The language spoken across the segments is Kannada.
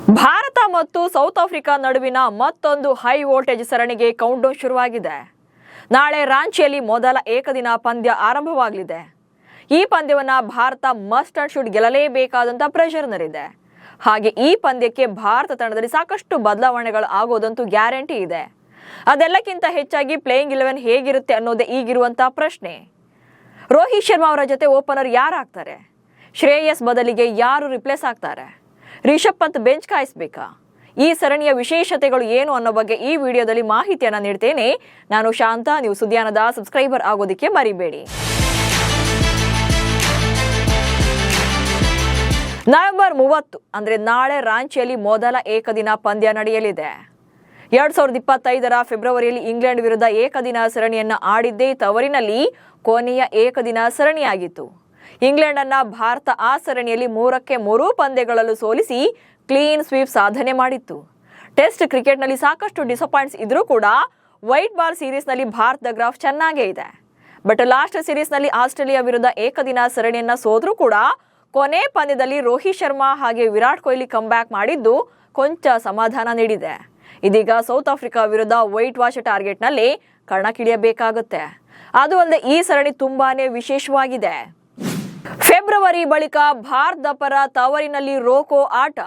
ಭಾರತ ಮತ್ತು ಸೌತ್ ಆಫ್ರಿಕಾ ನಡುವಿನ ಮತ್ತೊಂದು ಹೈ ವೋಲ್ಟೇಜ್ ಸರಣಿಗೆ ಕೌಂಟ್ಡೌನ್ ಶುರುವಾಗಿದೆ. ನಾಳೆ ರಾಂಚಿಯಲ್ಲಿ ಮೊದಲ ಏಕದಿನ ಪಂದ್ಯ ಆರಂಭವಾಗಲಿದೆ. ಈ ಪಂದ್ಯವನ್ನು ಭಾರತ ಮಸ್ಟ್ ಅಂಡ್ ಶುಡ್ ಗೆಲ್ಲಲೇಬೇಕಾದಂಥ ಪ್ರೆಷರ್ನಲ್ಲಿದೆ. ಹಾಗೆ ಈ ಪಂದ್ಯಕ್ಕೆ ಭಾರತ ತಂಡದಲ್ಲಿ ಸಾಕಷ್ಟು ಬದಲಾವಣೆಗಳು ಆಗೋದಂತೂ ಗ್ಯಾರಂಟಿ ಇದೆ. ಅದೆಲ್ಲಕ್ಕಿಂತ ಹೆಚ್ಚಾಗಿ ಪ್ಲೇಯಿಂಗ್ 11 ಹೇಗಿರುತ್ತೆ ಅನ್ನೋದೇ ಈಗಿರುವಂಥ ಪ್ರಶ್ನೆ. ರೋಹಿತ್ ಶರ್ಮಾ ಅವರ ಜೊತೆ ಓಪನರ್ ಯಾರಾಗ್ತಾರೆ? ಶ್ರೇಯಸ್ ಬದಲಿಗೆ ಯಾರು ರಿಪ್ಲೇಸ್ ಆಗ್ತಾರೆ? ರಿಷಬ್ ಪಂತ್ ಬೆಂಚ್ ಕಾಯಿಸಬೇಕಾ? ಈ ಸರಣಿಯ ವಿಶೇಷತೆಗಳು ಏನು ಅನ್ನೋ ಬಗ್ಗೆ ಈ ವಿಡಿಯೋದಲ್ಲಿ ಮಾಹಿತಿಯನ್ನು ನೀಡ್ತೇನೆ. ನಾನು ಶಾಂತ. ನೀವು ಸುದ್ಯಾನದ ಸಬ್ಸ್ಕ್ರೈಬರ್ ಆಗೋದಕ್ಕೆ ಮರಿಬೇಡಿ. ನವೆಂಬರ್ 30 ಅಂದ್ರೆ ನಾಳೆ ರಾಂಚಿಯಲ್ಲಿ ಮೊದಲ ಏಕದಿನ ಪಂದ್ಯ ನಡೆಯಲಿದೆ. 2025ರ ಫೆಬ್ರವರಿಯಲ್ಲಿ ಇಂಗ್ಲೆಂಡ್ ವಿರುದ್ಧ ಏಕದಿನ ಸರಣಿಯನ್ನ ಆಡಿದ್ದೇ ತವರಿನಲ್ಲಿ ಕೊನೆಯ ಏಕದಿನ ಸರಣಿಯಾಗಿತ್ತು. ಇಂಗ್ಲೆಂಡ್ ಅನ್ನ ಭಾರತ ಆ ಸರಣಿಯಲ್ಲಿ 3-3 ಪಂದ್ಯಗಳಲ್ಲೂ ಸೋಲಿಸಿ ಕ್ಲೀನ್ ಸ್ವೀಪ್ ಸಾಧನೆ ಮಾಡಿತ್ತು. ಟೆಸ್ಟ್ ಕ್ರಿಕೆಟ್ನಲ್ಲಿ ಸಾಕಷ್ಟು ಡಿಸಪಾಯಿಂಟ್ಸ್ ಇದ್ರೂ ಕೂಡ ವೈಟ್ ಬಾಲ್ ಸೀರೀಸ್ನಲ್ಲಿ ಭಾರತದ ಗ್ರಾಫ್ ಚೆನ್ನಾಗೇ ಇದೆ. ಬಟ್ ಲಾಸ್ಟ್ ಸೀರೀಸ್ನಲ್ಲಿ ಆಸ್ಟ್ರೇಲಿಯಾ ವಿರುದ್ಧ ಏಕದಿನ ಸರಣಿಯನ್ನ ಸೋದ್ರೂ ಕೂಡ ಕೊನೆ ಪಂದ್ಯದಲ್ಲಿ ರೋಹಿತ್ ಶರ್ಮಾ ಹಾಗೆ ವಿರಾಟ್ ಕೊಹ್ಲಿ ಕಮ್ಬ್ಯಾಕ್ ಮಾಡಿದ್ದು ಕೊಂಚ ಸಮಾಧಾನ ನೀಡಿದೆ. ಇದೀಗ ಸೌತ್ ಆಫ್ರಿಕಾ ವಿರುದ್ಧ ವೈಟ್ ವಾಶ್ ಟಾರ್ಗೆಟ್ನಲ್ಲಿ ಕಣಕ್ಕಿಳಿಯಬೇಕಾಗುತ್ತೆ. ಅದು ಅಲ್ಲದೆ ಈ ಸರಣಿ ತುಂಬಾನೇ ವಿಶೇಷವಾಗಿದೆ. ಫೆಬ್ರವರಿ ಬಳಿಕ ಭಾರತದ ಪರ ತವರಿನಲ್ಲಿ ರೋಕೋ ಆಟ.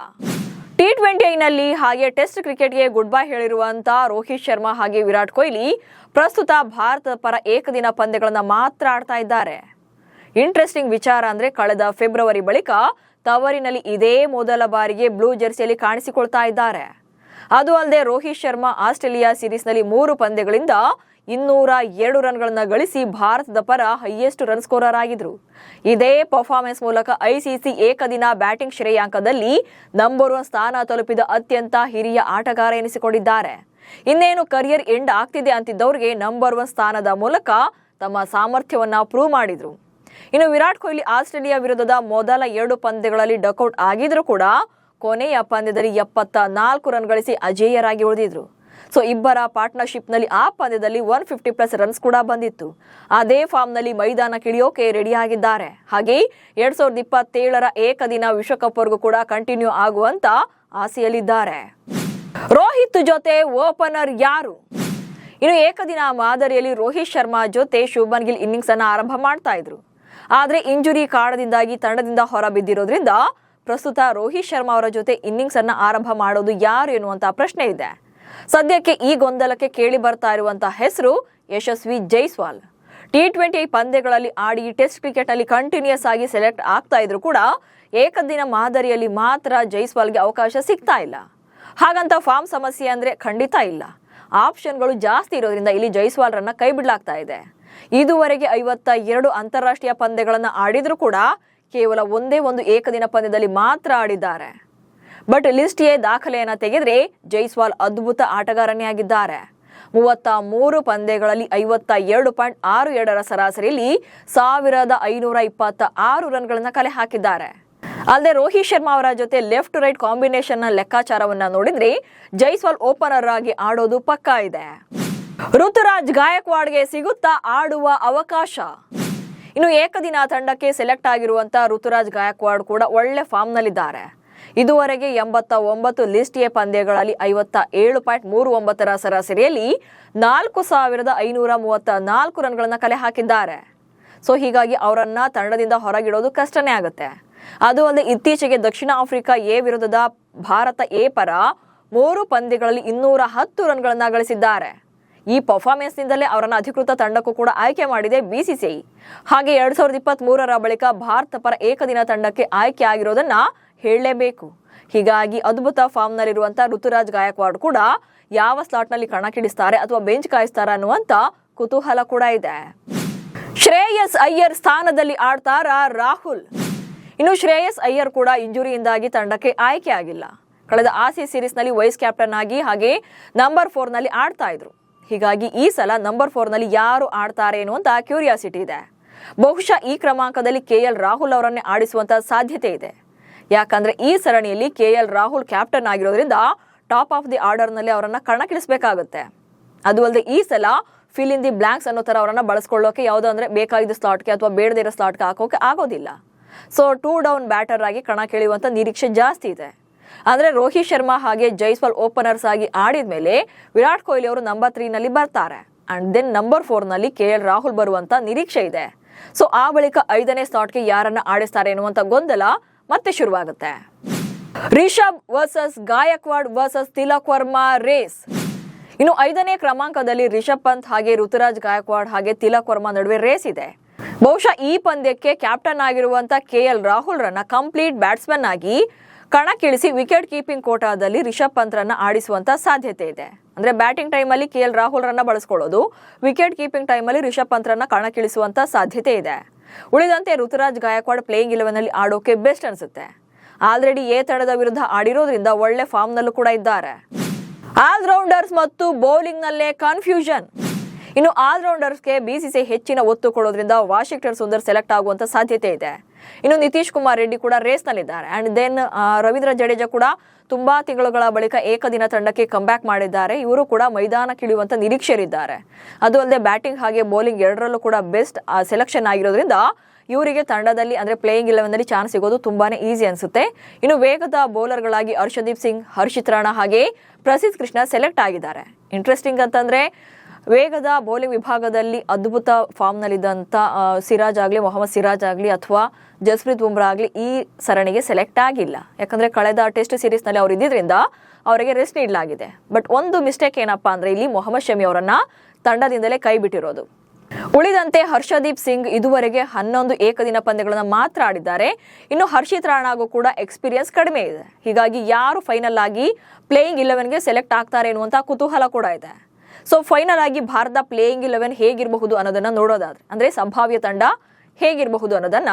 T20ನಲ್ಲಿ ಹಾಗೆ ಟೆಸ್ಟ್ ಕ್ರಿಕೆಟ್ಗೆ ಗುಡ್ ಬೈ ಹೇಳಿರುವಂತ ರೋಹಿತ್ ಶರ್ಮಾ ಹಾಗೆ ವಿರಾಟ್ ಕೊಹ್ಲಿ ಪ್ರಸ್ತುತ ಭಾರತದ ಪರ ಏಕದಿನ ಪಂದ್ಯಗಳನ್ನ ಮಾತ್ರ ಆಡ್ತಾ ಇದ್ದಾರೆ. ಇಂಟ್ರೆಸ್ಟಿಂಗ್ ವಿಚಾರ ಅಂದ್ರೆ ಕಳೆದ ಫೆಬ್ರವರಿ ಬಳಿಕ ತವರಿನಲ್ಲಿ ಇದೇ ಮೊದಲ ಬಾರಿಗೆ ಬ್ಲೂ ಜೆರ್ಸಿಯಲ್ಲಿ ಕಾಣಿಸಿಕೊಳ್ತಾ ಇದ್ದಾರೆ. ಅದು ಅಲ್ಲದೆ ರೋಹಿತ್ ಶರ್ಮಾ ಆಸ್ಟ್ರೇಲಿಯಾ ಸೀರೀಸ್ನಲ್ಲಿ 3 ಪಂದ್ಯಗಳಿಂದ 202 ರನ್ಗಳನ್ನ ಗಳಿಸಿ ಭಾರತದ ಪರ ಹೈಯೆಸ್ಟ್ ರನ್ ಸ್ಕೋರರ್ ಆಗಿದ್ರು. ಇದೇ ಪರ್ಫಾರ್ಮೆನ್ಸ್ ಮೂಲಕ ಐಸಿಸಿ ಏಕದಿನ ಬ್ಯಾಟಿಂಗ್ ಶ್ರೇಯಾಂಕದಲ್ಲಿ ನಂಬರ್ 1 ಸ್ಥಾನ ತಲುಪಿದ ಅತ್ಯಂತ ಹಿರಿಯ ಆಟಗಾರ ಎನಿಸಿಕೊಂಡಿದ್ದಾರೆ. ಇನ್ನೇನು ಕರಿಯರ್ ಎಂಡ್ ಆಗ್ತಿದೆ ಅಂತಿದ್ದವರಿಗೆ ನಂಬರ್ 1 ಸ್ಥಾನದ ಮೂಲಕ ತಮ್ಮ ಸಾಮರ್ಥ್ಯವನ್ನ ಪ್ರೂವ್ ಮಾಡಿದ್ರು. ಇನ್ನು ವಿರಾಟ್ ಕೊಹ್ಲಿ ಆಸ್ಟ್ರೇಲಿಯಾ ವಿರುದ್ಧದ ಮೊದಲ 2 ಪಂದ್ಯಗಳಲ್ಲಿ ಡಕ್ಔಟ್ ಆಗಿದ್ರು ಕೂಡ ಕೊನೆಯ ಪಂದ್ಯದಲ್ಲಿ 74 ರನ್ ಗಳಿಸಿ ಅಜೇಯರಾಗಿ ಉಳಿದಿದ್ರು. ಸೊ ಇಬ್ಬರ ಪಾರ್ಟ್ನರ್ಶಿಪ್ನಲ್ಲಿ ಆ ಪಂದ್ಯದಲ್ಲಿ 150+ ರನ್ಸ್ ಕೂಡ ಬಂದಿತ್ತು. ಅದೇ ಫಾರ್ಮ್ನಲ್ಲಿ ಮೈದಾನಕ್ಕಿಳಿಯೋಕೆ ರೆಡಿ ಆಗಿದ್ದಾರೆ. ಹಾಗೆ 2027ರ ಏಕದಿನ ವಿಶ್ವಕಪ್ ವರೆಗೂ ಕೂಡ ಕಂಟಿನ್ಯೂ ಆಗುವಂತ ಆಸೆಯಲ್ಲಿದ್ದಾರೆ. ರೋಹಿತ್ ಜೊತೆ ಓಪನರ್ ಯಾರು? ಇನ್ನು ಏಕದಿನ ಮಾದರಿಯಲ್ಲಿ ರೋಹಿತ್ ಶರ್ಮಾ ಜೊತೆ ಶುಭ್ಮನ್ ಗಿಲ್ ಇನ್ನಿಂಗ್ಸ್ ಅನ್ನ ಆರಂಭ ಮಾಡ್ತಾ ಇದ್ರು. ಆದ್ರೆ ಇಂಜುರಿ ಕಾರಣದಿಂದಾಗಿ ತಂಡದಿಂದ ಹೊರ ಬಿದ್ದಿರೋದ್ರಿಂದ ಪ್ರಸ್ತುತ ರೋಹಿತ್ ಶರ್ಮಾ ಅವರ ಜೊತೆ ಇನ್ನಿಂಗ್ಸ್ ಅನ್ನ ಆರಂಭ ಮಾಡೋದು ಯಾರು ಎನ್ನುವಂತ ಪ್ರಶ್ನೆ ಇದೆ. ಸದ್ಯಕ್ಕೆ ಈ ಗೊಂದಲಕ್ಕೆ ಕೇಳಿ ಬರ್ತಾ ಇರುವಂತಹ ಹೆಸರು ಯಶಸ್ವಿ ಜೈಸ್ವಾಲ್. T20 ಪಂದ್ಯಗಳಲ್ಲಿ ಆಡಿ ಟೆಸ್ಟ್ ಕ್ರಿಕೆಟ್ ನಲ್ಲಿ ಕಂಟಿನ್ಯೂಸ್ ಆಗಿ ಸೆಲೆಕ್ಟ್ ಆಗ್ತಾ ಇದ್ರು ಕೂಡ ಏಕದಿನ ಮಾದರಿಯಲ್ಲಿ ಮಾತ್ರ ಜೈಸ್ವಾಲ್ಗೆ ಅವಕಾಶ ಸಿಗ್ತಾ ಇಲ್ಲ. ಹಾಗಂತ ಫಾರ್ಮ್ ಸಮಸ್ಯೆ ಅಂದ್ರೆ ಖಂಡಿತ ಇಲ್ಲ. ಆಪ್ಷನ್ಗಳು ಜಾಸ್ತಿ ಇರೋದ್ರಿಂದ ಇಲ್ಲಿ ಜೈಸ್ವಾಲ್ ರನ್ನ ಕೈ ಬಿಡಲಾಗ್ತಾ ಇದೆ. ಇದುವರೆಗೆ 52 ಅಂತಾರಾಷ್ಟ್ರೀಯ ಪಂದ್ಯಗಳನ್ನು ಆಡಿದ್ರು ಕೂಡ ಕೇವಲ ಒಂದೇ ಒಂದು ಏಕದಿನ ಪಂದ್ಯದಲ್ಲಿ ಮಾತ್ರ ಆಡಿದ್ದಾರೆ. ಬಟ್ ಲಿಸ್ಟ್ ಎ ದಾಖಲೆಯನ್ನ ತೆಗೆದ್ರೆ ಜೈಸ್ವಾಲ್ ಅದ್ಭುತ ಆಟಗಾರನೇ ಆಗಿದ್ದಾರೆ. 33 ಪಂದ್ಯಗಳಲ್ಲಿ 52.62ರ ಸರಾಸರಿಯಲ್ಲಿ 1526 ರನ್ಗಳನ್ನ ಕಲೆ ಹಾಕಿದ್ದಾರೆ. ಅಲ್ಲದೆ ರೋಹಿತ್ ಶರ್ಮಾ ಅವರ ಜೊತೆ ಲೆಫ್ಟ್ ರೈಟ್ ಕಾಂಬಿನೇಷನ್ ನ ಲೆಕ್ಕಾಚಾರವನ್ನ ನೋಡಿದ್ರೆ ಜೈಸ್ವಾಲ್ ಓಪನರ್ ಆಗಿ ಆಡೋದು ಪಕ್ಕಾ ಇದೆ. ಋತುರಾಜ್ ಗಾಯಕ್ವಾಡ್ಗೆ ಸಿಗುತ್ತಾ ಆಡುವ ಅವಕಾಶ? ಇನ್ನು ಏಕದಿನ ತಂಡಕ್ಕೆ ಸೆಲೆಕ್ಟ್ ಆಗಿರುವಂತ ಋತುರಾಜ್ ಗಾಯಕ್ವಾಡ್ ಕೂಡ ಒಳ್ಳೆ ಫಾರ್ಮ್ ನಲ್ಲಿದ್ದಾರೆ. ಇದುವರೆಗೆ 89 ಲಿಸ್ಟ್ ಎ ಪಂದ್ಯಗಳಲ್ಲಿ 57.39ರ ಸರಾಸರಿಯಲ್ಲಿ 4534 ರನ್ಗಳನ್ನ ಕಲೆ ಹಾಕಿದ್ದಾರೆ. ಸೊ ಹೀಗಾಗಿ ಅವರನ್ನ ತಂಡದಿಂದ ಹೊರಗಿಡೋದು ಕಷ್ಟನೇ ಆಗುತ್ತೆ. ಅದು ಅಲ್ಲದೆ ಇತ್ತೀಚೆಗೆ ದಕ್ಷಿಣ ಆಫ್ರಿಕಾ ಎ ವಿರುದ್ಧದ ಭಾರತ ಎ ಪರ 3 ಪಂದ್ಯಗಳಲ್ಲಿ 210 ರನ್ಗಳನ್ನ ಗಳಿಸಿದ್ದಾರೆ. ಈ ಪರ್ಫಾರ್ಮೆನ್ಸ್ ನಿಂದಲೇ ಅವರನ್ನು ಅಧಿಕೃತ ತಂಡಕ್ಕೂ ಕೂಡ ಆಯ್ಕೆ ಮಾಡಿದೆ ಬಿಸಿಸಿಐ. ಹಾಗೆ 2023ರ ಬಳಿಕ ಭಾರತ ಪರ ಏಕದಿನ ತಂಡಕ್ಕೆ ಆಯ್ಕೆ ಆಗಿರೋದನ್ನ ಹೇಳಲೇಬೇಕು. ಹೀಗಾಗಿ ಅದ್ಭುತ ಫಾರ್ಮ್ ನಲ್ಲಿರುವಂತಹ ಋತುರಾಜ್ ಗಾಯಕ್ವಾಡ್ ಕೂಡ ಯಾವ ಸ್ಲಾಟ್ ನಲ್ಲಿ ಕಣಕ್ಕಿಳಿಸ್ತಾರೆ ಅಥವಾ ಬೆಂಚ್ ಕಾಯಿಸ್ತಾರ ಅನ್ನುವಂತ ಕುತೂಹಲ ಕೂಡ ಇದೆ. ಶ್ರೇಯಸ್ ಅಯ್ಯರ್ ಸ್ಥಾನದಲ್ಲಿ ಆಡ್ತಾರ ರಾಹುಲ್? ಇನ್ನು ಶ್ರೇಯಸ್ ಅಯ್ಯರ್ ಕೂಡ ಇಂಜುರಿಯಿಂದಾಗಿ ತಂಡಕ್ಕೆ ಆಯ್ಕೆ ಆಗಿಲ್ಲ. ಕಳೆದ ಆಸಿ ಸೀರೀಸ್ ನಲ್ಲಿ ವೈಸ್ ಕ್ಯಾಪ್ಟನ್ ಆಗಿ ಹಾಗೆ ನಂಬರ್ 4 ನಲ್ಲಿ ಆಡ್ತಾ ಇದ್ರು. ಹೀಗಾಗಿ ಈ ಸಲ ನಂಬರ್ 4 ನಲ್ಲಿ ಯಾರು ಆಡ್ತಾರೆ ಎನ್ನುವಂತ ಕ್ಯೂರಿಯಾಸಿಟಿ ಇದೆ. ಬಹುಶಃ ಈ ಕ್ರಮಾಂಕದಲ್ಲಿ KL ರಾಹುಲ್ ಅವರನ್ನೇ ಆಡಿಸುವಂತ ಸಾಧ್ಯತೆ ಇದೆ. ಯಾಕಂದ್ರೆ ಈ ಸರಣಿಯಲ್ಲಿ KL ರಾಹುಲ್ ಕ್ಯಾಪ್ಟನ್ ಆಗಿರೋದ್ರಿಂದ ಟಾಪ್ ಆಫ್ ದಿ ಆರ್ಡರ್ ನಲ್ಲಿ ಅವರನ್ನ ಕಣಕ್ಕಿಳಿಸಬೇಕಾಗುತ್ತೆ. ಅದು ಅಲ್ಲದೆ ಈ ಸಲ ಫಿಲ್ ಇನ್ ದಿ ಬ್ಲಾಂಕ್ಸ್ ಅನ್ನೋ ತರ ಅವರನ್ನ ಬಳಸ್ಕೊಳ್ಳೋಕೆ ಯಾವುದೋ ಅಂದ್ರೆ ಬೇಕಾಗಿದ್ದ ಸ್ಲಾಟ್ಗೆ ಅಥವಾ ಬೇಡದೇ ಇರೋ ಸ್ಲಾಟ್ಗೆ ಹಾಕೋಕೆ ಆಗೋದಿಲ್ಲ. ಸೊ 2 ಡೌನ್ ಬ್ಯಾಟರ್ ಆಗಿ ಕಣಕ್ಕಿಳಿಯುವಂತ ನಿರೀಕ್ಷೆ ಜಾಸ್ತಿ ಇದೆ. ಅಂದ್ರೆ ರೋಹಿತ್ ಶರ್ಮಾ ಹಾಗೆ ಜೈಸ್ವಾಲ್ ಓಪನರ್ಸ್ ಆಗಿ ಆಡಿದ ಮೇಲೆ ವಿರಾಟ್ ಕೊಹ್ಲಿ ಅವರು ನಂಬರ್ 3 ನಲ್ಲಿ ಬರ್ತಾರೆ. ಅಂಡ್ ದೆನ್ ನಂಬರ್ 4 ನಲ್ಲಿ KL ರಾಹುಲ್ ಬರುವಂತ ನಿರೀಕ್ಷೆ ಇದೆ. ಸೊ ಆ ಬಳಿಕ 5ನೇ ಸ್ಲಾಟ್ಗೆ ಯಾರನ್ನ ಆಡಿಸ್ತಾರೆ ಎನ್ನುವಂತ ಗೊಂದಲ ಮತ್ತೆ ಶುರುವಾಗುತ್ತೆ. Rishabh versus Gaikwad versus Tilak Varma race. ಇನ್ನು 5ನೇ ಕ್ರಮಾಂಕದಲ್ಲಿ ರಿಷಬ್ ಪಂತ್ ಹಾಗೆ ಋತುರಾಜ್ ಗಾಯಕ್ವಾಡ್ ಹಾಗೆ ತಿಲಕ್ ವರ್ಮಾ ನಡುವೆ ರೇಸ್ ಇದೆ. ಬಹುಶಃ ಈ ಪಂದ್ಯಕ್ಕೆ ಕ್ಯಾಪ್ಟನ್ ಆಗಿರುವಂತ KL ರಾಹುಲ್ ರನ್ನ ಕಂಪ್ಲೀಟ್ ಬ್ಯಾಟ್ಸ್ಮನ್ ಆಗಿ ಕಣಕ್ಕಿಳಿಸಿ ವಿಕೆಟ್ ಕೀಪಿಂಗ್ ಕೋಟಾದಲ್ಲಿ ರಿಷಬ್ ಪಂತ್ ರನ್ನ ಆಡಿಸುವಂತ ಸಾಧ್ಯತೆ ಇದೆ. ಅಂದ್ರೆ ಬ್ಯಾಟಿಂಗ್ ಟೈಮ್ ಅಲ್ಲಿ KL ರಾಹುಲ್ ರನ್ನ ಬಳಸ್ಕೊಳ್ಳೋದು, ವಿಕೆಟ್ ಕೀಪಿಂಗ್ ಟೈಮ್ ಅಲ್ಲಿ ರಿಷಬ್ ಪಂತ್ ರನ್ನ ಕಣಕ್ಕಿಳಿಸುವಂತ ಸಾಧ್ಯತೆ ಇದೆ. ಉಳಿದಂತೆ ಋತುರಾಜ್ ಗಾಯಕ್ವಾಡ್ ಪ್ಲೇಯಿಂಗ್ 11 ಅಲ್ಲಿ ಆಡೋಕೆ ಬೆಸ್ಟ್ ಅನ್ಸುತ್ತೆ. ಆಲ್ರೆಡಿ ಎ ತಂಡದ ವಿರುದ್ಧ ಆಡಿರೋದ್ರಿಂದ ಒಳ್ಳೆ ಫಾರ್ಮ್ ನಲ್ಲೂ ಕೂಡ ಇದ್ದಾರೆ. ಆಲ್ರೌಂಡರ್ಸ್ ಮತ್ತು ಬೌಲಿಂಗ್ ನಲ್ಲೇ ಕನ್ಫ್ಯೂಷನ್. ಇನ್ನು ಆಲ್ರೌಂಡರ್ಸ್ಗೆ BCCI ಹೆಚ್ಚಿನ ಒತ್ತು ಕೊಡೋದ್ರಿಂದ ವಾಷಿಂಗ್ಟನ್ ಸುಂದರ್ ಸೆಲೆಕ್ಟ್ ಆಗುವಂತ ಸಾಧ್ಯತೆ ಇದೆ. ಇನ್ನು ನಿತೀಶ್ ಕುಮಾರ್ ರೆಡ್ಡಿ ಕೂಡ ರೇಸ್ ನಲ್ಲಿದ್ದಾರೆ. ಅಂಡ್ ದೆನ್ ರವೀಂದ್ರ ಜಡೇಜಾ ಕೂಡ ತುಂಬಾ ತಿಂಗಳುಗಳ ಬಳಿಕ ಏಕದಿನ ತಂಡಕ್ಕೆ ಕಂಬ್ಯಾಕ್ ಮಾಡಿದ್ದಾರೆ. ಇವರು ಕೂಡ ಮೈದಾನಕ್ಕಿಳಿಯುವಂತ ನಿರೀಕ್ಷೆಯಲ್ಲಿದ್ದಾರೆ. ಅದು ಅಲ್ಲದೆ ಬ್ಯಾಟಿಂಗ್ ಹಾಗೆ ಬೌಲಿಂಗ್ ಎರಡರಲ್ಲೂ ಕೂಡ ಬೆಸ್ಟ್ ಸೆಲೆಕ್ಷನ್ ಆಗಿರೋದ್ರಿಂದ ಇವರಿಗೆ ತಂಡದಲ್ಲಿ ಅಂದ್ರೆ ಪ್ಲೇಯಿಂಗ್ 11 ನಲ್ಲಿ ಚಾನ್ಸ್ ಸಿಗೋದು ತುಂಬಾನೇ ಈಸಿ ಅನ್ಸುತ್ತೆ. ಇನ್ನು ವೇಗದ ಬೌಲರ್ಗಳಾಗಿ ಹರ್ಷದೀಪ್ ಸಿಂಗ್, ಹರ್ಷಿತ್ ರಾಣಾ ಹಾಗೆ ಪ್ರಸಿದ್ಧ ಕೃಷ್ಣ ಸೆಲೆಕ್ಟ್ ಆಗಿದ್ದಾರೆ. ಇಂಟ್ರೆಸ್ಟಿಂಗ್ ಅಂತಂದ್ರೆ ವೇಗದ ಬೌಲಿಂಗ್ ವಿಭಾಗದಲ್ಲಿ ಅದ್ಭುತ ಫಾರ್ಮ್ ನಲ್ಲಿದ್ದಂತ ಸಿರಾಜ್ ಆಗ್ಲಿ, ಮೊಹಮ್ಮದ್ ಸಿರಾಜ್ ಆಗ್ಲಿ ಅಥವಾ ಜಸ್ಪ್ರೀತ್ ಬುಮ್ರಾ ಆಗ್ಲಿ ಈ ಸರಣಿಗೆ ಸೆಲೆಕ್ಟ್ ಆಗಿಲ್ಲ. ಯಾಕಂದ್ರೆ ಕಳೆದ ಟೆಸ್ಟ್ ಸೀರೀಸ್ ನಲ್ಲಿ ಅವರು ಇದ್ದಿದ್ರಿಂದ ಅವರಿಗೆ ರೆಸ್ಟ್ ನೀಡಲಾಗಿದೆ. ಬಟ್ ಒಂದು ಮಿಸ್ಟೇಕ್ ಏನಪ್ಪಾ ಅಂದ್ರೆ ಇಲ್ಲಿ ಮೊಹಮ್ಮದ್ ಶಮಿ ಅವರನ್ನ ತಂಡದಿಂದಲೇ ಕೈ ಬಿಟ್ಟಿರೋದು. ಉಳಿದಂತೆ ಹರ್ಷದೀಪ್ ಸಿಂಗ್ ಇದುವರೆಗೆ 11 ಏಕದಿನ ಪಂದ್ಯಗಳನ್ನು ಮಾತ್ರ ಆಡಿದ್ದಾರೆ. ಇನ್ನು ಹರ್ಷಿತ್ ರಾಣಾಗೂ ಕೂಡ ಎಕ್ಸ್ಪೀರಿಯನ್ಸ್ ಕಡಿಮೆ ಇದೆ. ಹೀಗಾಗಿ ಯಾರು ಫೈನಲ್ ಆಗಿ ಪ್ಲೇಯಿಂಗ್ 11ಗೆ ಸೆಲೆಕ್ಟ್ ಆಗ್ತಾರೆ ಎನ್ನುವಂತ ಕುತೂಹಲ ಕೂಡ ಇದೆ. ಸೊ ಫೈನಲ್ ಆಗಿ ಭಾರತ ಪ್ಲೇಯಿಂಗ್ 11 ಹೇಗಿರಬಹುದು ಅನ್ನೋದನ್ನ ನೋಡೋದಾದ್ರೆ, ಅಂದ್ರೆ ಸಂಭಾವ್ಯ ತಂಡ ಹೇಗಿರಬಹುದು ಅನ್ನೋದನ್ನ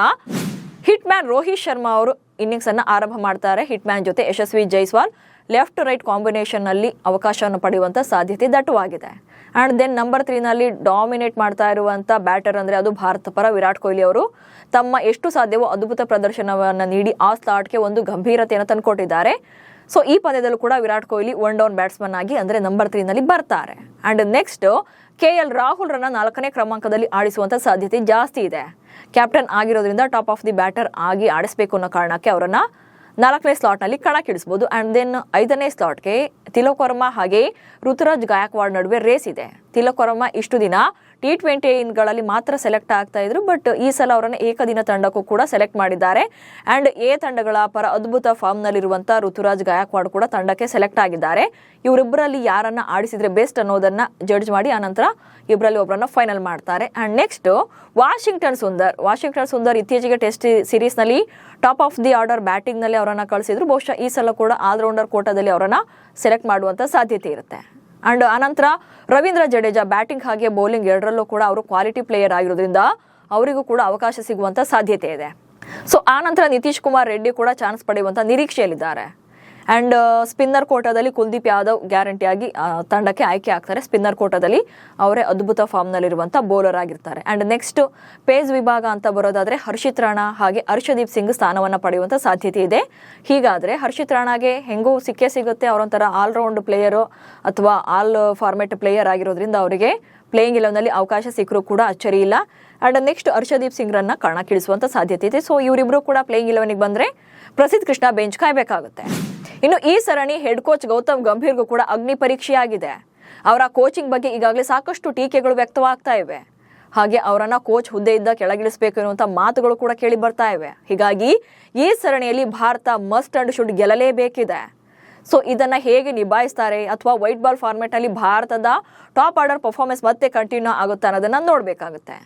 ಹಿಟ್ ಮ್ಯಾನ್ ರೋಹಿತ್ ಶರ್ಮಾ ಅವರು ಇನ್ನಿಂಗ್ಸ್ ಅನ್ನ ಆರಂಭ ಮಾಡ್ತಾರೆ. ಹಿಟ್ ಮ್ಯಾನ್ ಜೊತೆ ಯಶಸ್ವಿ ಜೈಸ್ವಾಲ್ ಲೆಫ್ಟ್ ರೈಟ್ ಕಾಂಬಿನೇಷನ್ ನಲ್ಲಿ ಅವಕಾಶವನ್ನು ಪಡೆಯುವಂತ ಸಾಧ್ಯತೆ ದಟ್ಟವಾಗಿದೆ. ಅಂಡ್ ದೆನ್ ನಂಬರ್ 3 ನಲ್ಲಿ ಡಾಮಿನೇಟ್ ಮಾಡ್ತಾ ಇರುವಂತ ಬ್ಯಾಟರ್ ಅಂದ್ರೆ ಅದು ಭಾರತ ಪರ ವಿರಾಟ್ ಕೊಹ್ಲಿ ಅವರು ತಮ್ಮ ಎಷ್ಟು ಸಾಧ್ಯವೋ ಅದ್ಭುತ ಪ್ರದರ್ಶನವನ್ನ ನೀಡಿ ಆ ಸ್ಲಾಟ್ಗೆ ಒಂದು ಗಂಭೀರತೆಯನ್ನು ತಂದುಕೊಟ್ಟಿದ್ದಾರೆ. ಸೊ ಈ ಪಂದ್ಯದಲ್ಲೂ ಕೂಡ ವಿರಾಟ್ ಕೊಹ್ಲಿ 1 ಡೌನ್ ಬ್ಯಾಟ್ಸ್ಮನ್ ಆಗಿ ಅಂದ್ರೆ ನಂಬರ್ 3 ನಲ್ಲಿ ಬರ್ತಾರೆ. ಅಂಡ್ ನೆಕ್ಸ್ಟ್ KL ರಾಹುಲ್ ರನ್ನ 4ನೇ ಕ್ರಮಾಂಕದಲ್ಲಿ ಆಡಿಸುವಂತ ಸಾಧ್ಯತೆ ಜಾಸ್ತಿ ಇದೆ. ಕ್ಯಾಪ್ಟನ್ ಆಗಿರೋದ್ರಿಂದ ಟಾಪ್ ಆಫ್ ದಿ ಬ್ಯಾಟರ್ ಆಗಿ ಆಡಿಸಬೇಕು ಅನ್ನೋ ಕಾರಣಕ್ಕೆ ಅವರನ್ನ 4ನೇ ಸ್ಲಾಟ್ ನಲ್ಲಿ ಕಣಕ್ಕಿಳಿಸಬಹುದು. ಅಂಡ್ ದೆನ್ 5ನೇ ಸ್ಲಾಟ್ಗೆ ತಿಲಕ್ ವರ್ಮಾ ಹಾಗೆ ಋತುರಾಜ್ ಗಾಯಕ್ವಾಡ್ ನಡುವೆ ರೇಸ್ ಇದೆ. ತಿಲಕ್ ವರ್ಮಾ ಇಷ್ಟು ದಿನ T20ಗಳಲ್ಲಿ ಮಾತ್ರ ಸೆಲೆಕ್ಟ್ ಆಗ್ತಾ ಇದ್ರು. ಬಟ್ ಈ ಸಲ ಅವರನ್ನ ಏಕದಿನ ತಂಡಕ್ಕೂ ಕೂಡ ಸೆಲೆಕ್ಟ್ ಮಾಡಿದ್ದಾರೆ. ಅಂಡ್ ಎ ತಂಡಗಳ ಪರ ಅದ್ಭುತ ಫಾರ್ಮ್ ನಲ್ಲಿರುವಂತ ಋತುರಾಜ್ ಗಾಯಕ್ವಾಡ್ ಕೂಡ ತಂಡಕ್ಕೆ ಸೆಲೆಕ್ಟ್ ಆಗಿದ್ದಾರೆ. ಇವರಿಬ್ಬರಲ್ಲಿ ಯಾರನ್ನ ಆಡಿಸಿದ್ರೆ ಬೆಸ್ಟ್ ಅನ್ನೋದನ್ನ ಜಡ್ಜ್ ಮಾಡಿ ಆನಂತರ ಇಬ್ಬರಲ್ಲಿ ಒಬ್ಬರನ್ನ ಫೈನಲ್ ಮಾಡ್ತಾರೆ. ಅಂಡ್ ನೆಕ್ಸ್ಟ್ ವಾಷಿಂಗ್ಟನ್ ಸುಂದರ್ ಇತ್ತೀಚೆಗೆ ಟೆಸ್ಟ್ ಸೀರೀಸ್ ನಲ್ಲಿ top of the order batting ನಲ್ಲಿ ಅವರನ್ನ ಕಳಿಸಿದ್ರು. ಬಹುಶಃ ಈ ಸಲ ಕೂಡ ಆಲ್ರೌಂಡರ್ ಕೋಟಾದಲ್ಲಿ ಅವರನ್ನ ಸೆಲೆಕ್ಟ್ ಮಾಡುವಂತ ಸಾಧ್ಯತೆ ಇರುತ್ತೆ. ಅಂಡ್ ಆನಂತರ ರವೀಂದ್ರ ಜಡೇಜಾ ಬ್ಯಾಟಿಂಗ್ ಹಾಗೆ ಬೌಲಿಂಗ್ ಎರಡರಲ್ಲೂ ಕೂಡ ಅವರು ಕ್ವಾಲಿಟಿ ಪ್ಲೇಯರ್ ಆಗಿರೋದ್ರಿಂದ ಅವರಿಗೂ ಕೂಡ ಅವಕಾಶ ಸಿಗುವಂತ ಸಾಧ್ಯತೆ ಇದೆ. ಸೊ ಆನಂತರ ನಿತೀಶ್ ಕುಮಾರ್ ರೆಡ್ಡಿ ಕೂಡ ಚಾನ್ಸ್ ಪಡೆಯುವಂತ ನಿರೀಕ್ಷೆಯಲ್ಲಿದ್ದಾರೆ. ಅಂಡ್ ಸ್ಪಿನ್ನರ್ ಕೋಟಾದಲ್ಲಿ ಕುಲ್ದೀಪ್ ಯಾದವ್ ಗ್ಯಾರಂಟಿಯಾಗಿ ತಂಡಕ್ಕೆ ಆಯ್ಕೆ ಆಗ್ತಾರೆ. ಸ್ಪಿನ್ನರ್ ಕೋಟಾದಲ್ಲಿ ಅವರೇ ಅದ್ಭುತ ಫಾರ್ಮ್ ನಲ್ಲಿರುವಂತ ಬೌಲರ್ ಆಗಿರ್ತಾರೆ. ಅಂಡ್ ನೆಕ್ಸ್ಟ್ ಪೇಸ್ ವಿಭಾಗ ಅಂತ ಬರೋದಾದ್ರೆ ಹರ್ಷಿತ್ ರಾಣಾ ಹಾಗೆ ಹರ್ಷದೀಪ್ ಸಿಂಗ್ ಸ್ಥಾನವನ್ನ ಪಡೆಯುವಂತ ಸಾಧ್ಯತೆ ಇದೆ. ಹೀಗಾದ್ರೆ ಹರ್ಷಿತ್ ರಾಣಾಗೆ ಹೆಂಗೂ ಸಿಗುತ್ತೆ. ಅವರೊಂಥರ ಆಲ್ರೌಂಡ್ ಪ್ಲೇಯರು ಅಥವಾ ಆಲ್ ಫಾರ್ಮೆಟ್ ಪ್ಲೇಯರ್ ಆಗಿರೋದ್ರಿಂದ ಅವರಿಗೆ ಪ್ಲೇಯಿಂಗ್ 11ನಲ್ಲಿ ಅವಕಾಶ ಸಿಕ್ಕರೂ ಕೂಡ ಅಚ್ಚರಿ ಇಲ್ಲ. ಅಂಡ್ ನೆಕ್ಸ್ಟ್ ಹರ್ಷದೀಪ್ ಸಿಂಗ್ ರನ್ನ ಕಣಕ್ಕಿಳಿಸುವಂತ ಸಾಧ್ಯತೆ ಇದೆ. ಸೊ ಇವರಿಬ್ರು ಕೂಡ ಪ್ಲೇಯಿಂಗ್ 11ಗೆ ಬಂದ್ರೆ ಪ್ರಸಿದ್ಧ ಕೃಷ್ಣ ಬೆಂಚ್ ಕಾಯ್ಬೇಕಾಗುತ್ತೆ. ಇನ್ನು ಈ ಸರಣಿ ಹೆಡ್ ಕೋಚ್ ಗೌತಮ್ ಗಂಭೀರ್ಗೂ ಕೂಡ ಅಗ್ನಿ ಪರೀಕ್ಷೆಯಾಗಿದೆ. ಅವರ ಕೋಚಿಂಗ್ ಬಗ್ಗೆ ಈಗಾಗಲೇ ಸಾಕಷ್ಟು ಟೀಕೆಗಳು ವ್ಯಕ್ತವಾಗ್ತಾ ಇವೆ. ಹಾಗೆ ಅವರನ್ನ ಕೋಚ್ ಹುದ್ದೆಯಿಂದ ಕೆಳಗಿಳಿಸಬೇಕು ಎನ್ನುವಂತ ಮಾತುಗಳು ಕೂಡ ಕೇಳಿ ಬರ್ತಾ ಇವೆ. ಹೀಗಾಗಿ ಈ ಸರಣಿಯಲ್ಲಿ ಭಾರತ ಮಸ್ಟ್ ಅಂಡ್ ಶುಡ್ ಗೆಲ್ಲಲೇಬೇಕಿದೆ. ಸೊ ಇದನ್ನ ಹೇಗೆ ನಿಭಾಯಿಸ್ತಾರೆ ಅಥವಾ ವೈಟ್ ಬಾಲ್ ಫಾರ್ಮೆಟ್ ಅಲ್ಲಿ ಭಾರತದ ಟಾಪ್ ಆರ್ಡರ್ ಪರ್ಫಾರ್ಮೆನ್ಸ್ ಮತ್ತೆ ಕಂಟಿನ್ಯೂ ಆಗುತ್ತೆ ಅನ್ನೋದನ್ನ ನೋಡ್ಬೇಕಾಗುತ್ತೆ.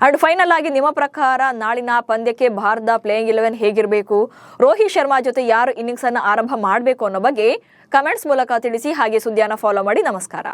ಅಂಡ್ ಫೈನಲ್ ಆಗಿ ನಿಮ್ಮ ಪ್ರಕಾರ ನಾಳಿನ ಪಂದ್ಯಕ್ಕೆ ಭಾರತ ಪ್ಲೇಯಿಂಗ್ 11 ಹೇಗಿರಬೇಕು, ರೋಹಿತ್ ಶರ್ಮಾ ಜೊತೆ ಯಾರು ಇನ್ನಿಂಗ್ಸ್ ಅನ್ನು ಆರಂಭ ಮಾಡಬೇಕು ಅನ್ನೋ ಬಗ್ಗೆ ಕಮೆಂಟ್ಸ್ ಮೂಲಕ ತಿಳಿಸಿ. ಹಾಗೆ ಸುದ್ದಿಯನ್ನು ಫಾಲೋ ಮಾಡಿ. ನಮಸ್ಕಾರ.